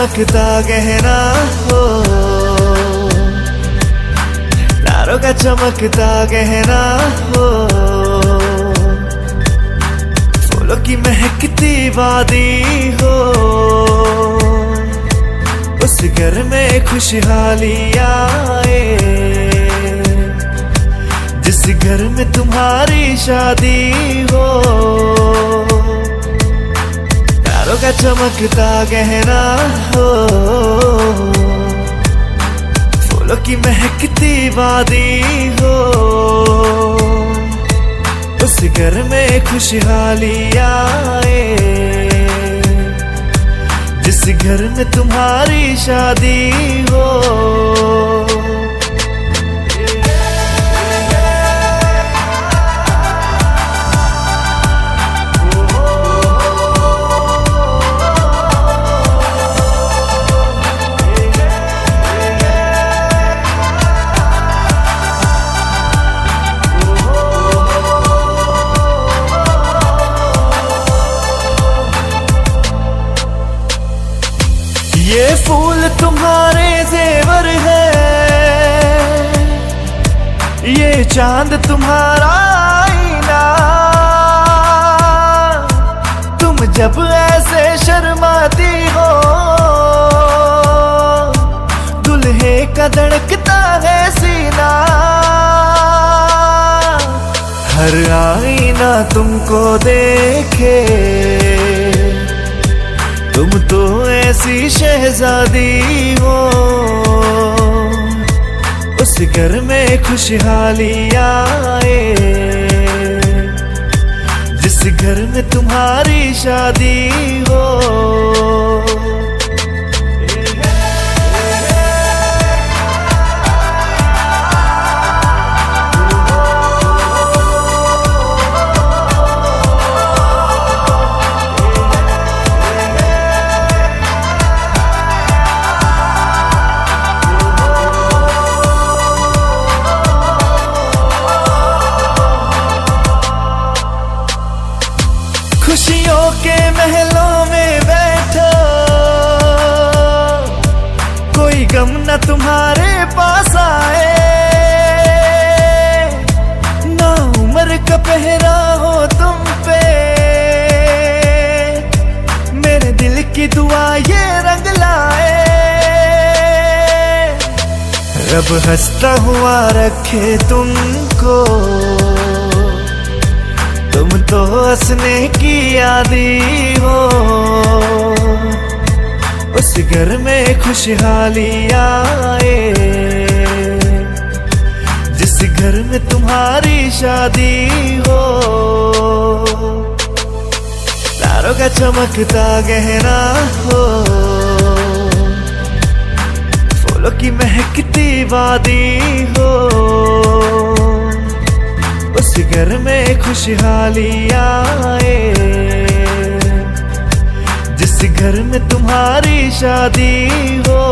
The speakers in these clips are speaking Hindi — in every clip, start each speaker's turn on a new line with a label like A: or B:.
A: चमकता गहना हो, तारों का चमकता गहना हो, फूलों की महकती वादी हो, उस घर में खुशहाली आए, जिस घर में तुम्हारी शादी हो। तारों का चमकता गहना हो, फूलों की महकती वादी हो, उस घर में खुशहाली आए, जिस घर में तुम्हारी शादी हो। ये फूल तुम्हारे जेवर है, ये चांद तुम्हारा आईना, तुम जब ऐसे शर्माती हो, दुल्हे का धड़कता है सीना, हर आईना तुमको देखे, तुम तो ऐसी शहजादी हो, उस घर में खुशहाली आए, जिस घर में तुम्हारी शादी हो। खुशियों के महलों में बैठो, कोई गम न तुम्हारे पास आए, ना उम्र का पहरा हो तुम पे, मेरे दिल की दुआ ये रंग लाए, रब हंसता हुआ रखे तुमको, तुम तो हंसने की आदी हो, उस घर में खुशहाली आए, जिस घर में तुम्हारी शादी हो। तारों का चमकता गहना हो, फूलों की महकती वादी हो, उस घर में खुशहाली आए, जिस घर में तुम्हारी शादी हो।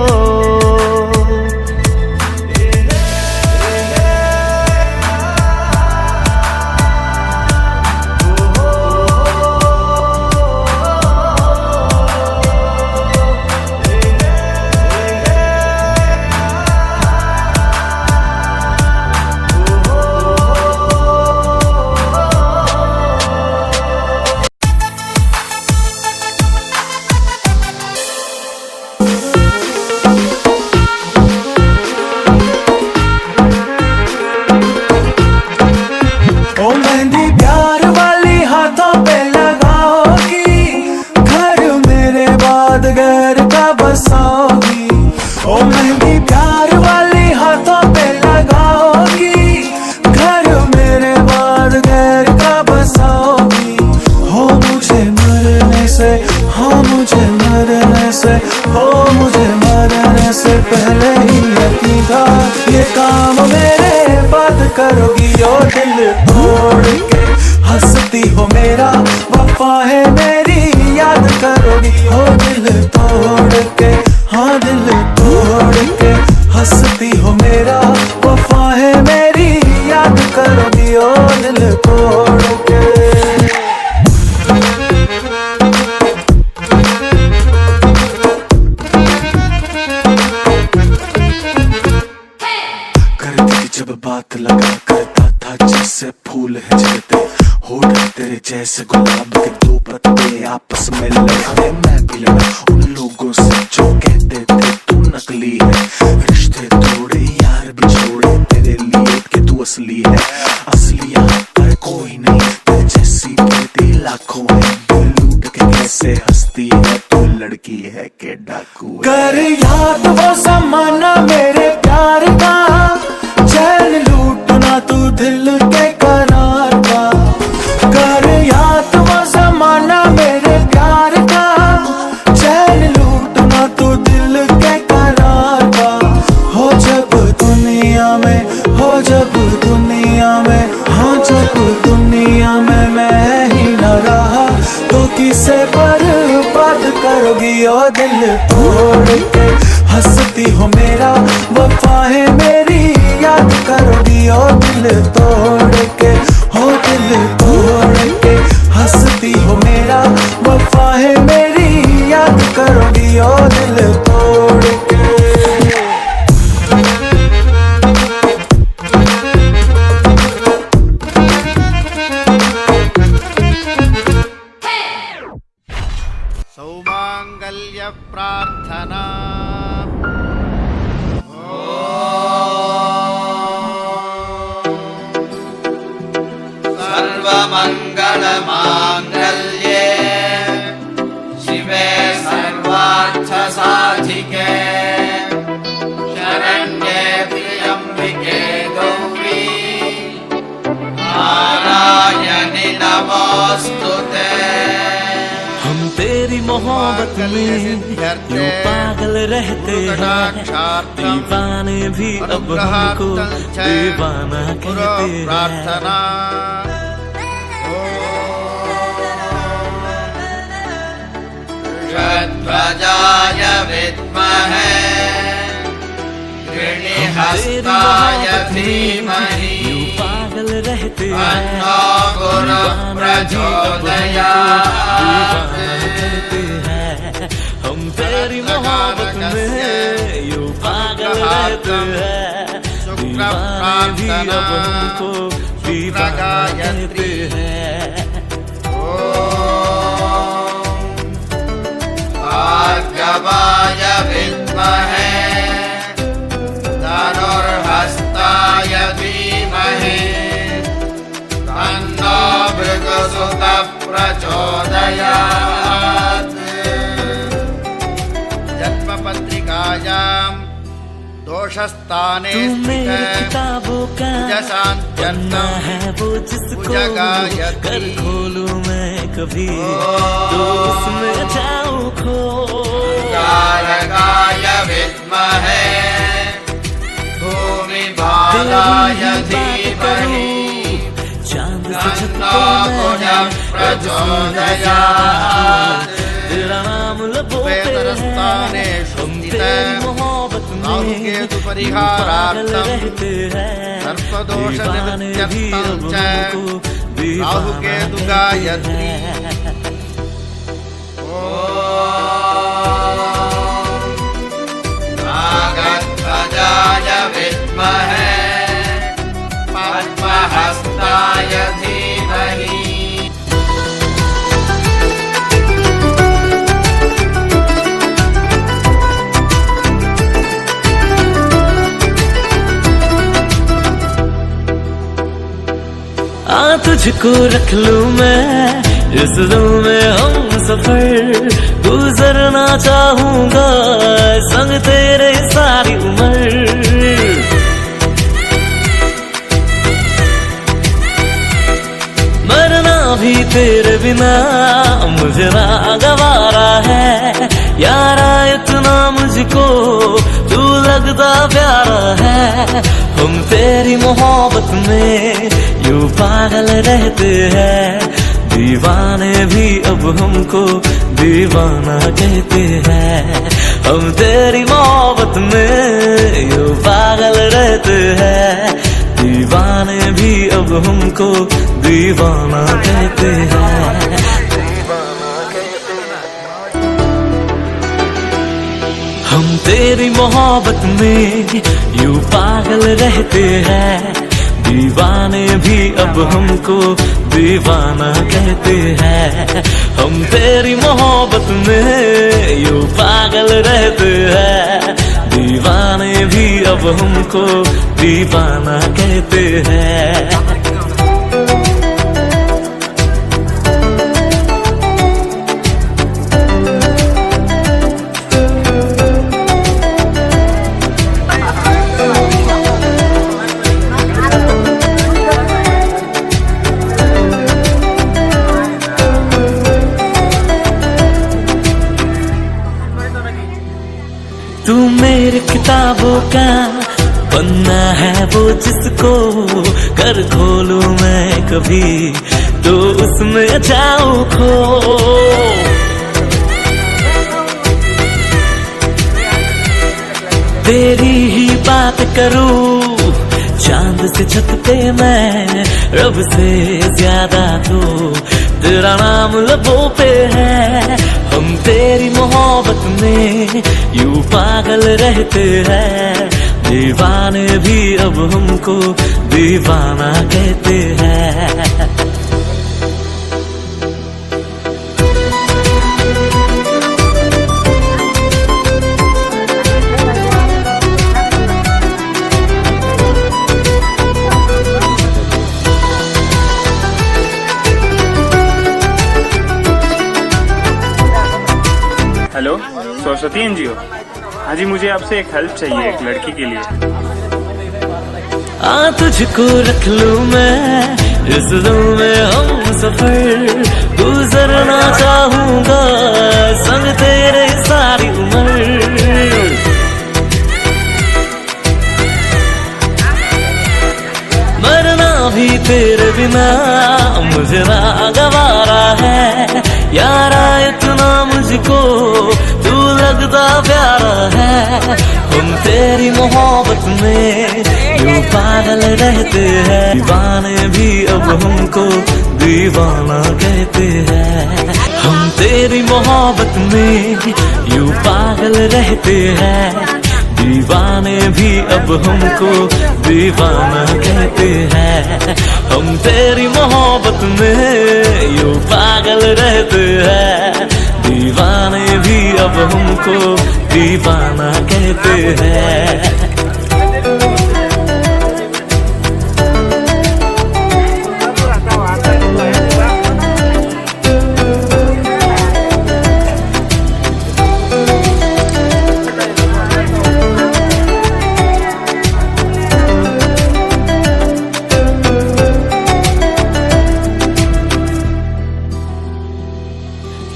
B: घर का बसाओगी, ओ मेहंदी प्यार वाली हाथों पे लगाओगी, घर मेरे बाद घर का बसाओगी। हो मुझे मरने से, हाँ मुझे मरने से, हो मुझे मरने से पहले ही यकीन था ये काम मेरे बाद करोगी। ओ दिल तोड़ के हंसती हो मेरा वफा है मेरी याद करोगी। हो दिल तोड़ के, हाँ दिल तोड़ के हंसती हो मेरा वफा है मेरी याद करोगी। ओ दिल तोड़ के बात लगा करता था जैसे फूल है झड़ते, होठ तेरे जैसे गुलाब के दो पत्ते आपस में लड़ते। मैं भी लड़ा उन लोगों से जो कहते थे तू नकली है, रिश्ते तोड़े यार भी छोड़े तेरे लिए कि तू असली है। असली यहाँ पर कोई नहीं, तेरे जैसी बेटी लाखों है, दिल लूट के कैसे हंसती है तू लड़की है के डाकू है। कर याद वो ज़माना मेरे प्यार का, चैन लूटना तू दिल के करार का। कर याद वो ज़माना मेरे प्यार का, चैन लूटना तू दिल के करार का। हो जब दुनिया में, हो जब दुनिया में, हाँ जब दुनिया में मैं ही न रहा तो किसे बर्बाद करोगी ओ दिल तोड़ के। हंसती हो मेरा वफा है मेरी याद करोगी ओ दिल तोड़ के, हो दिल तोड़ के। हंसती हो मेरा वफा है मेरी याद करोगी ओ दिल तोड़ के।
C: सौमांगल्य प्रार्थना। सर्वमंगल मांगल्ये शिवे सर्वार्थ साधिके, शरण्ये त्र्यंबिके गौरी नारायणी नमोस्तुते।
A: हम तेरी मोहब्बत में यूं पागल रहते हैं, दीवाने भी अब हमको दीवाना कहते हैं।
C: प्रार्थना। ध्वजाय विद्महे गृणिहस्ताय धीमहि,
A: यूं पागल रहते
C: तन्नो गुरु प्रचोदयात्।
A: कहते हैं हम तेरी मोहब्बत में यूं पागल रहते हैं, दीवाने भी अब हमको दीवाना कहते हैं।
C: भार्गवाय विद्महे धनुर्हस्ताय धीमहि, तन्नो भृगुसुतः प्रचोदयात्। जन्मपत्रिकायां दोषस्थाने
A: किताबों का पन्ना है वो जिसको कर खोलूं मैं कभी तो उसमें जाऊं खो।
C: तारकाय विद्महे भूमि भागाय धीमहि,
A: चांद से
C: तन्नो गुरु प्रचोदयात्।
A: तेरा नाम लबों पे है, हम तेरी मोहब्बत
C: राहुकेतु परिहारार्थं सर्पदोष निवृत्त्यर्थं च राहुकेतु गायत्री। नागध्वजाय विद्महे पद्महस्ताय धीमहि।
A: तुझको रख लूं मैं इस दिल में हम सफर, गुजरना चाहूंगा संग तेरे सारी उम्र। मरना भी तेरे बिना मुझे ना गवारा है, यारा इतना मुझको तू लगता प्यारा है। हम तेरी मोहब्बत में यूं पागल रहते हैं, दीवाने भी अब हमको दीवाना कहते हैं। हम तेरी मोहब्बत में यूं पागल रहते हैं, दीवाने भी अब हमको दीवाना कहते हैं। हम तेरी मोहब्बत में यूं पागल रहते हैं, दीवाने भी अब हमको दीवाना कहते हैं। हम तेरी मोहब्बत में यूं पागल रहते हैं। दीवाने भी अब हमको दीवाना कहते हैं। तू मेरी किताबों का पन्ना है वो जिसको कर खोलूं मैं कभी तो उसमें जाऊं खो। तेरी ही बात करूं चांद से छत पे मैं रब से ज्यादा तो तेरा नाम लबों पे है। हम तेरी मोहब्बत में यूं पागल रहते हैं। दीवाने भी अब हमको दीवाना कहते हैं।
D: Hello, Saraswati NGO. हाँ जी, मुझे आपसे एक हेल्प चाहिए एक लड़की के लिए।
A: तुझको रख लूं मैं इस दिल में हम सफर गुजरना चाहूंगा संग तेरे सारी उम्र। मरना भी तेरे बिना मुझे ना गवारा है। यारा इतना मुझको तू लगता प्यारा है। हम तेरी मोहब्बत में यूं पागल रहते हैं। दीवाने भी अब हमको दीवाना कहते हैं। हम तेरी मोहब्बत में यूं पागल रहते हैं। दीवाने भी अब हमको दीवाना कहते हैं। हम तेरी मोहब्बत में यूं पागल रहते हैं। दीवाने भी अब हमको दीवाना कहते हैं।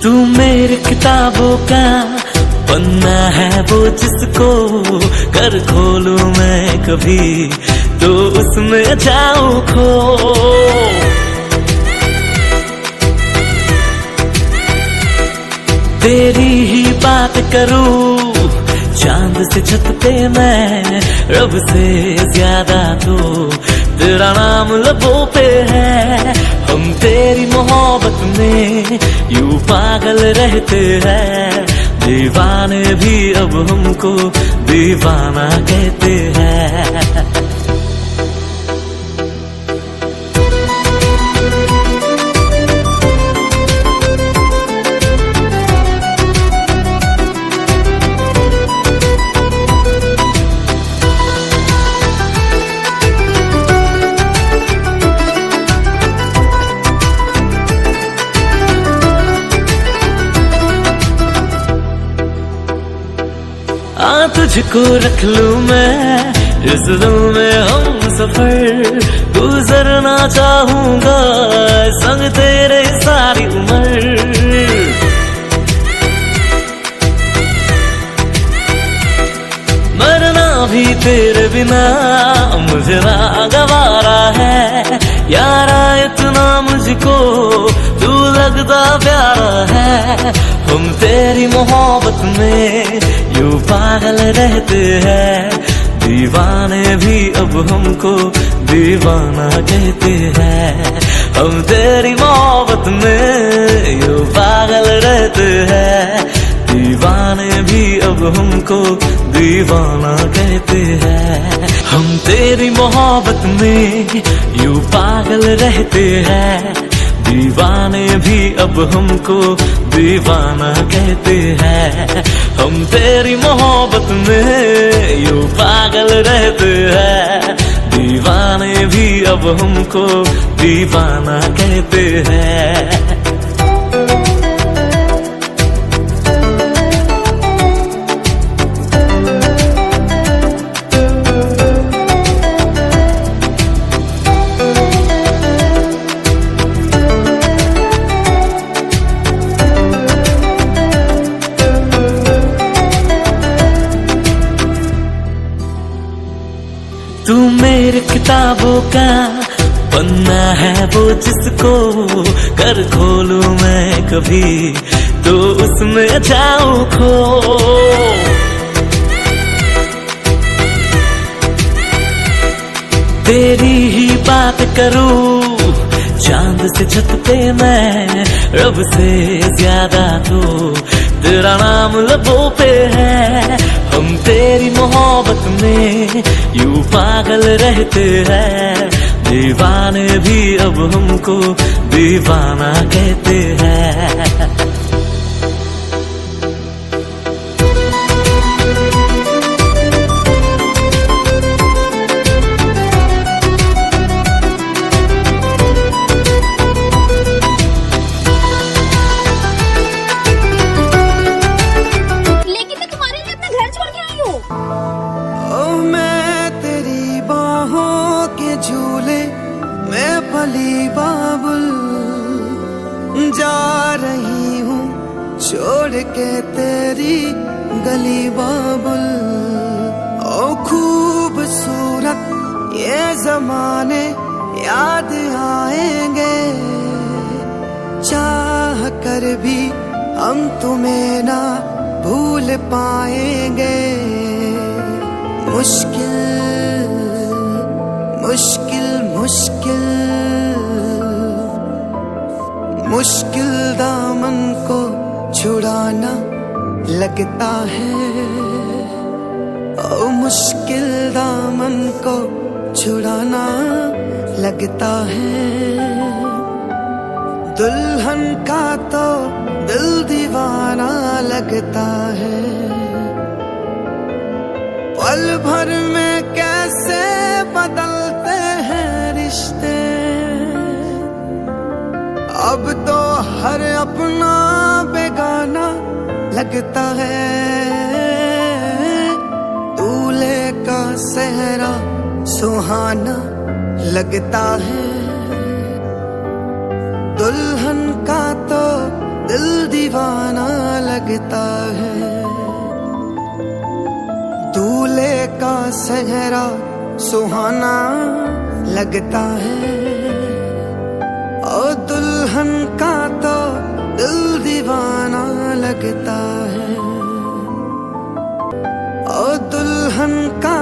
A: तू मेरी किताबों का पन्ना है वो जिसको कर खोलूं मैं कभी तो उसमें जाऊं खो। तेरी ही बात करूं चांद से छत पे मैं रब से ज्यादा तो तेरा नाम लबों पे है। हम तेरी मोहब्बत में यूं पागल रहते हैं। दीवाने भी अब हमको दीवाना कहते हैं। तुझको रख लूं मैं इस दिल में हम सफर गुजरना चाहूंगा संग तेरे सारी उम्र। मरना भी तेरे बिना मुझे ना गवारा है। यारा इतना मुझको तू लगता प्यारा है। हम तेरी मोहब्बत में यूं पागल रहते हैं। दीवाने भी अब हमको दीवाना कहते हैं। हम तेरी मोहब्बत में यूं पागल रहते हैं। दीवाने भी अब हमको दीवाना कहते हैं। हम तेरी मोहब्बत में यूं पागल रहते हैं, दीवाने भी अब हमको दीवाना कहते हैं। हम तेरी मोहब्बत में यूं पागल रहते हैं, दीवाने भी अब हमको दीवाना कहते हैं। तू मेरे किताबों का पन्ना है वो जिसको कर खोलूं मैं कभी तो उसमें जाऊं खो। तेरी ही बात करूं चांद से छत पे मैं, रब से ज्यादा तो तेरा नाम लबों पे है। हम तेरी मोहब्बत में यूं पागल रहते हैं, दीवाने भी अब हमको दीवाना कहते हैं।
B: पली बाबुल जा रही हूँ छोड़ के तेरी गली बाबुल। ओ खूबसूरत ये जमाने याद आएंगे, चाह कर भी हम तुम्हें ना भूल पाएंगे। मुश्किल मुश्किल मुश्किल मुश्किल दामन को छुड़ाना लगता है। ओ मुश्किल दामन को छुड़ाना लगता है। दुल्हन का तो दिल दीवाना लगता है। पल भर में कैसे बदलते हैं रिश्ते, अब तो हर अपना बेगाना लगता है। दूल्हे का सेहरा सुहाना लगता है। दुल्हन का तो दिल दीवाना लगता है। दूल्हे का सेहरा सुहाना लगता है। और दुल्हन का तो दिल दीवाना लगता है। और दुल्हन का